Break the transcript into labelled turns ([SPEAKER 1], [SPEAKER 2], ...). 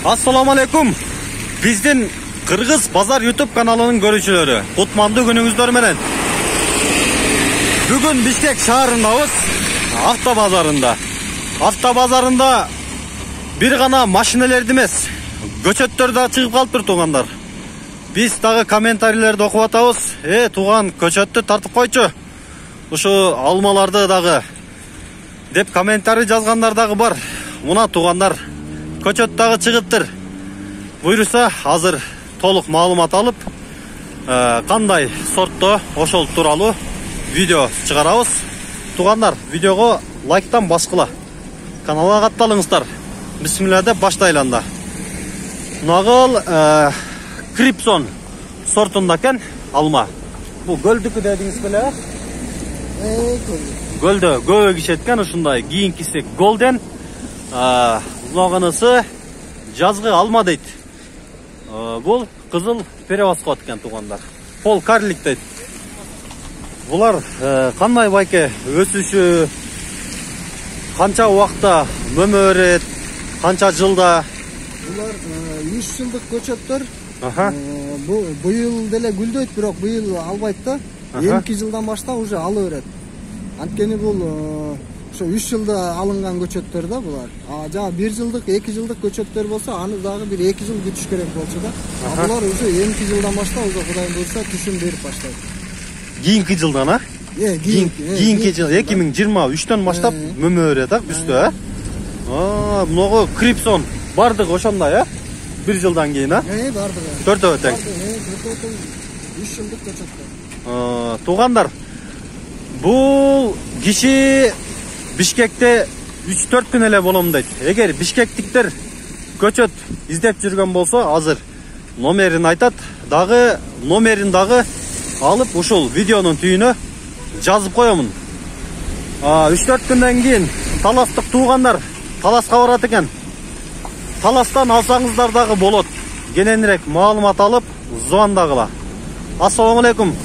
[SPEAKER 1] Assalamu alaikum. Биздин Кыргыз Базар YouTube каналынын көрүүчүлөрү, кутмандуу күнүңүздөр менен. Бүгүн Бишкек шаарындабыз, автобазарында бир гана машиналерди эмес, көчөттөр да чыгып калыптыр туугандар. Биз дагы комментарийлерди окуп атабыз. Тууган, көчөттү тартып койчу. Ушу алмаларды дагы деп комментарий жазгандар дагы бар. Муна туугандар, көчөт дагы чыгыптыр. Буйруса азыр толук маалымат алып, кандай сортто ошол тууралуу видео чыгарабыз. Туугандар, видеого лайктан баскыла. Каналга катталыңыздар. Бисмилла деп баштайлы анда. Нагыл Крипсон сортунда экен алма. Бул гөлдүкү дедиңиз беле? Гөлдө көбө кишеткен ушундай. Кийинкиси голден, мунаганысы жазгы алма дейт. Бул кызыл перевоз экен туугандар. Пол карлик дейт. Булар кандай байке өсүшү, канча убакта мөмө берет, канча жылда?
[SPEAKER 2] Булар 3 жылдык көчөттөр. Быйыл деле гүлдөйт, бирок быйыл албайт да. 2 жылдан баштап уже ала берет. Анткени бул ошо 3 жылда алынган көчөттөр да булар. Жана 1 жылдык, 2 жылдык көчөттөр болсо, аны дагы бир 2 жыл күтүш керек болчу да. Булар уже 2 жылдан баштап уже Кудайым буйрса түшүм берип баштайт.
[SPEAKER 1] Кийинки жылдан, а? Кийинки жыл 2023төн баштап мөмө берет, үстө, Мунагы Крипсон бардык ошондой, 1 жылдан кийин,
[SPEAKER 2] бардык.
[SPEAKER 1] Төртөө тең.
[SPEAKER 2] 3 жылдык көчөттөр.
[SPEAKER 1] Туугандар, бул киши Бишкекте 3-4 күн эле болом дейт. Эгер бишкектиктер көчөт издеп жүргөн болсо, азыр номерин айтат, дагы номерин дагы алып ушул видеонун түйүнө жазып коёмун. 3-4 күндөн кийин таластык туугандар таласка барат экен. Таластан алсаңыздар дагы болот. Кененирээк маалымат алып звондагыла. Ассаламу алейкум.